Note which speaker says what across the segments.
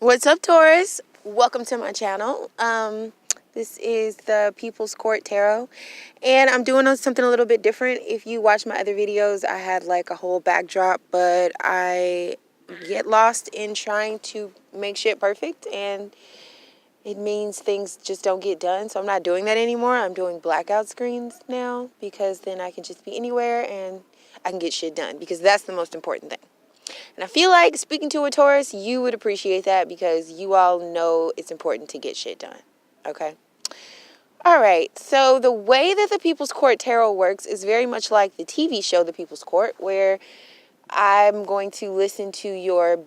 Speaker 1: What's up, Taurus? Welcome to my channel. This is the People's Court Tarot, and I'm doing something a little bit different. If you watch my other videos, I had like a whole backdrop, but I get lost in trying to make shit perfect, and it means things just don't get done. So I'm not doing that anymore. I'm doing blackout screens now because then I can just be anywhere and I can get shit done, because that's the most important thing. And I feel like, speaking to a Taurus, you would appreciate that because you all know it's important to get shit done. Okay? All right. So the way that the People's Court Tarot works is very much like the TV show The People's Court, where I'm going to listen to your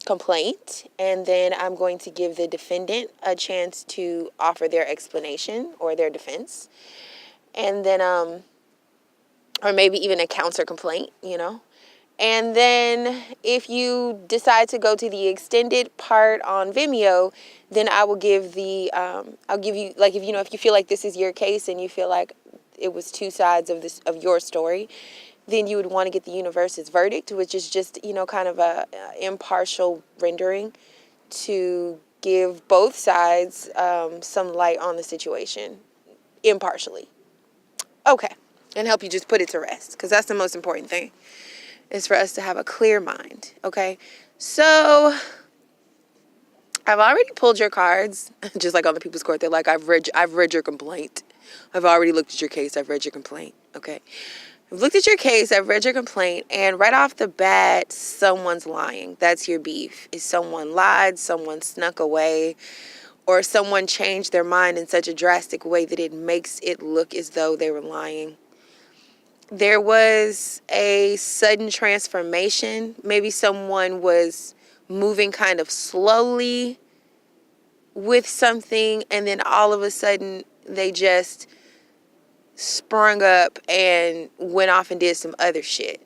Speaker 1: complaint, and then I'm going to give the defendant a chance to offer their explanation or their defense. And then, or maybe even a counter complaint, you know. And then if you decide to go to the extended part on Vimeo, then I will give the, I'll give you, like, if you feel like this is your case and you feel like it was two sides of your story, then you would want to get the universe's verdict, which is just, kind of a impartial rendering to give both sides some light on the situation impartially. Okay. And help you just put it to rest, because that's the most important thing. Is for us to have a clear mind, okay? So, I've already pulled your cards, just like on the People's Court. They're like, I've read your complaint. I've already looked at your case. I've read your complaint, okay? I've looked at your case. I've read your complaint. And right off the bat, someone's lying. That's your beef. Is someone lied, someone snuck away, or someone changed their mind in such a drastic way that it makes it look as though they were lying. There was a sudden transformation. Maybe someone was moving kind of slowly with something, and then all of a sudden they just sprung up and went off and did some other shit.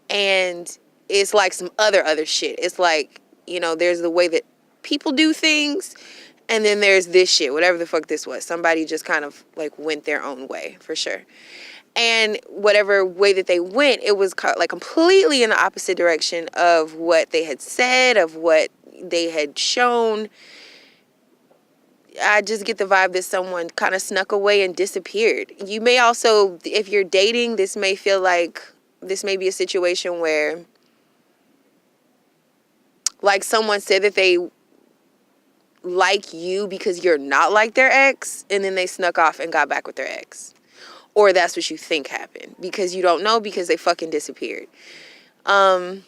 Speaker 1: And it's like some other shit. It's like, there's the way that people do things, and then there's this shit, whatever the fuck this was. Somebody just kind of like went their own way, for sure. And whatever way that they went, it was like completely in the opposite direction of what they had said, of what they had shown. I just get the vibe that someone kind of snuck away and disappeared. You may also, if you're dating, this may feel like this may be a situation where, like, someone said that they like you because you're not like their ex, and then they snuck off and got back with their ex. Or that's what you think happened, because you don't know, because they fucking disappeared. And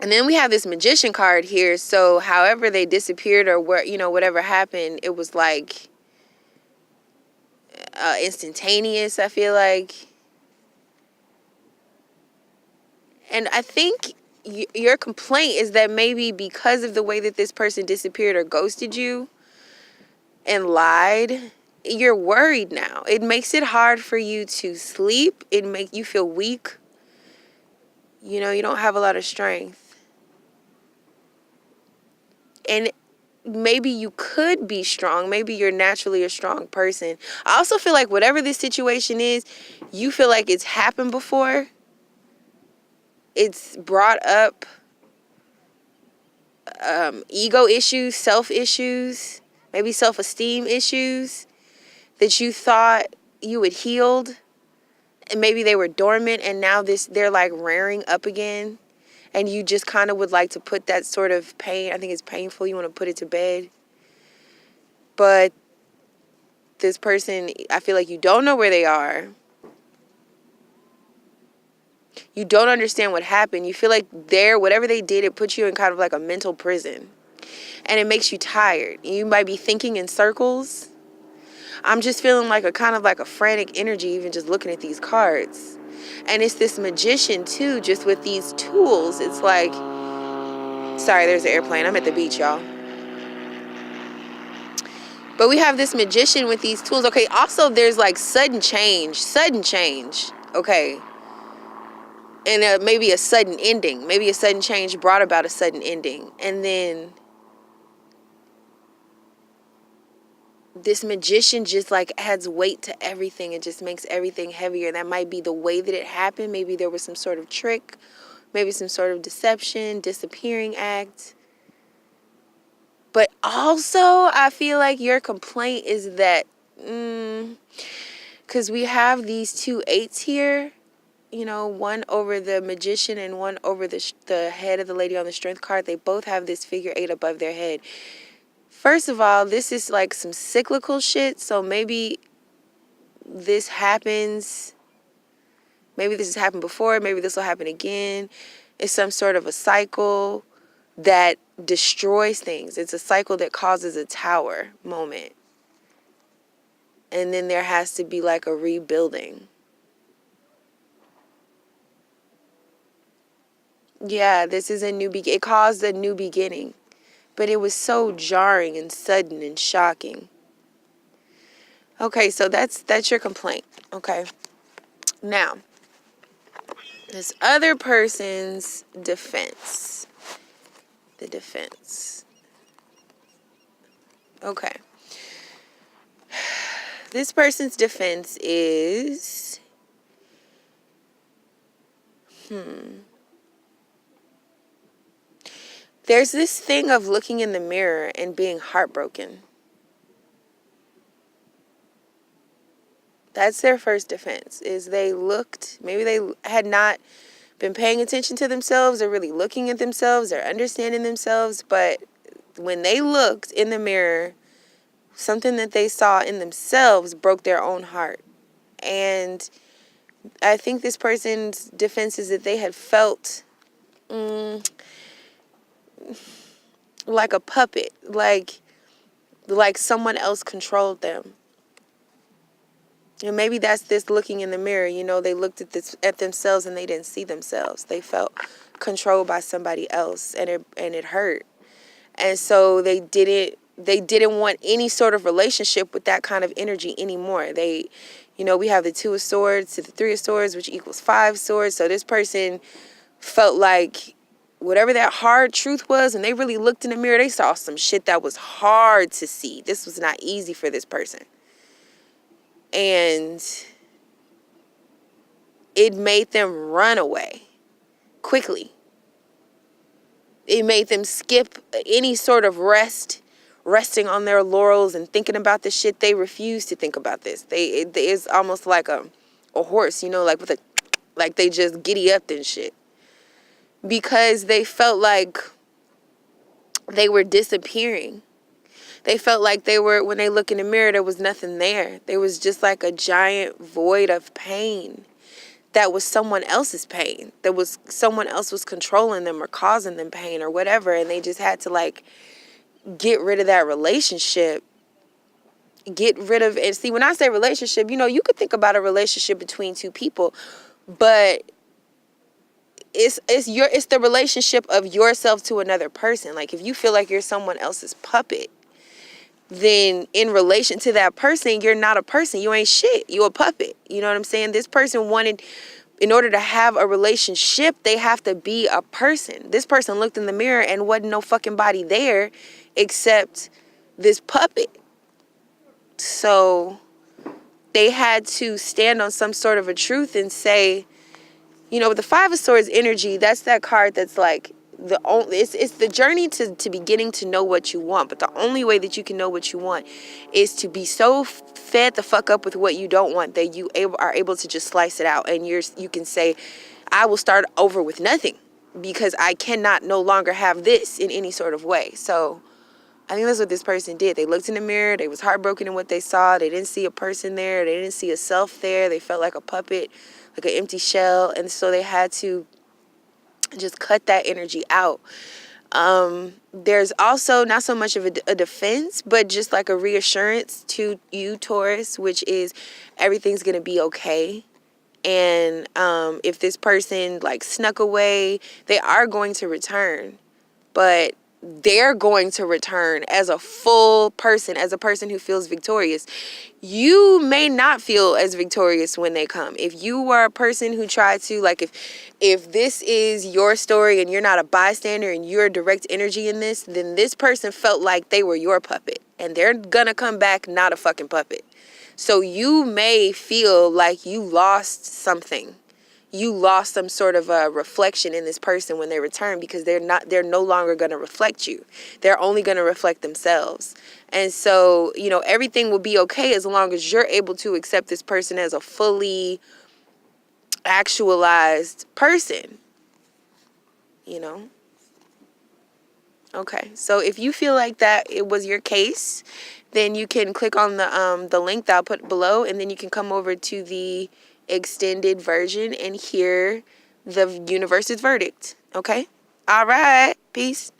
Speaker 1: then we have this Magician card here. So however they disappeared, or whatever happened, it was like instantaneous, I feel like. And I think your complaint is that maybe because of the way that this person disappeared or ghosted you and lied, you're worried now. It makes it hard for you to sleep. It makes you feel weak. You don't have a lot of strength. And maybe you could be strong. Maybe you're naturally a strong person. I also feel like whatever this situation is, you feel like it's happened before. It's brought up ego issues, self issues, maybe self-esteem issues that you thought you had healed, and maybe they were dormant, and now they're like rearing up again, and you just kind of would like to put that sort of pain, I think it's painful, you want to put it to bed. But this person, I feel like you don't know where they are. You don't understand what happened. You feel like whatever they did, it puts you in kind of like a mental prison, and it makes you tired. You might be thinking in circles. I'm just feeling like a kind of like a frantic energy, even just looking at these cards. And it's this Magician too, just with these tools. It's like, sorry, there's an airplane. I'm at the beach, y'all. But we have this Magician with these tools. Okay, also there's like sudden change. Okay. And maybe a sudden ending. Maybe a sudden change brought about a sudden ending. And then this Magician just like adds weight to everything. It just makes everything heavier. That might be the way that it happened. Maybe there was some sort of trick, maybe some sort of deception, disappearing act. But also, I feel like your complaint is that, because we have these 2 8s here, you know, one over the Magician and one over the head of the lady on the Strength card. They both have this figure 8 above their head. First of all, this is like some cyclical shit, so maybe this happens. Maybe this has happened before. Maybe this will happen again. It's some sort of a cycle that destroys things. It's a cycle that causes a tower moment. And then there has to be like a rebuilding. Yeah, this is a new beginning. It caused a new beginning. But it was so jarring and sudden and shocking. Okay, so that's your complaint. Okay. Now, this other person's defense. The defense. Okay. This person's defense is... There's this thing of looking in the mirror and being heartbroken. That's their first defense, is maybe they had not been paying attention to themselves or really looking at themselves or understanding themselves, but when they looked in the mirror, something that they saw in themselves broke their own heart. And I think this person's defense is that they had felt like a puppet, like someone else controlled them. And maybe that's this looking in the mirror. You know, they looked at themselves and they didn't see themselves. They felt controlled by somebody else, and it hurt. And so they didn't want any sort of relationship with that kind of energy anymore. They, you know, we have the 2 of Swords to the 3 of Swords, which equals 5 swords. So this person felt like whatever that hard truth was, and they really looked in the mirror, they saw some shit that was hard to see. This was not easy for this person. And it made them run away quickly. It made them skip any sort of resting on their laurels and thinking about the shit. They refused to think about this. It's almost like a horse, you know, like they just giddy up and shit. Because they felt like they were disappearing. They felt like when they look in the mirror, there was nothing there. There was just like a giant void of pain that was someone else's pain. That was someone else was controlling them or causing them pain or whatever. And they just had to like get rid of that relationship. And see, when I say relationship, you know, you could think about a relationship between 2 people, but it's the relationship of yourself to another person. Like if you feel like you're someone else's puppet, then in relation to that person, you're not a person. You ain't shit. You a puppet. You know what I'm saying? This person wanted, in order to have a relationship, they have to be a person. This person looked in the mirror and wasn't no fucking body there except this puppet. So they had to stand on some sort of a truth and say, you know, with the 5 of Swords energy, that's that card that's like, it's the journey to beginning to know what you want. But the only way that you can know what you want is to be so fed the fuck up with what you don't want that you are able to just slice it out. And you can say, I will start over with nothing because I cannot no longer have this in any sort of way. So I think that's what this person did. They looked in the mirror. They was heartbroken in what they saw. They didn't see a person there. They didn't see a self there. They felt like a puppet, like an empty shell. And so they had to just cut that energy out. There's also not so much of a defense, but just like a reassurance to you, Taurus, which is everything's going to be okay. And if this person like snuck away, they are going to return. But they're going to return as a full person, as a person who feels victorious. You may not feel as victorious when they come. If you were a person who tried to, like, if this is your story and you're not a bystander and you're direct energy in this, then this person felt like they were your puppet. And they're gonna come back not a fucking puppet. So you may feel like you lost something. you lost some sort of a reflection in this person when they return, because they're no longer going to reflect you. They're only going to reflect themselves. And so, you know, everything will be okay as long as you're able to accept this person as a fully actualized person, you know. Okay, so if you feel like that it was your case, then you can click on the link that I'll put below, and then you can come over to the extended version and hear the universe's verdict. Okay? All right. Peace.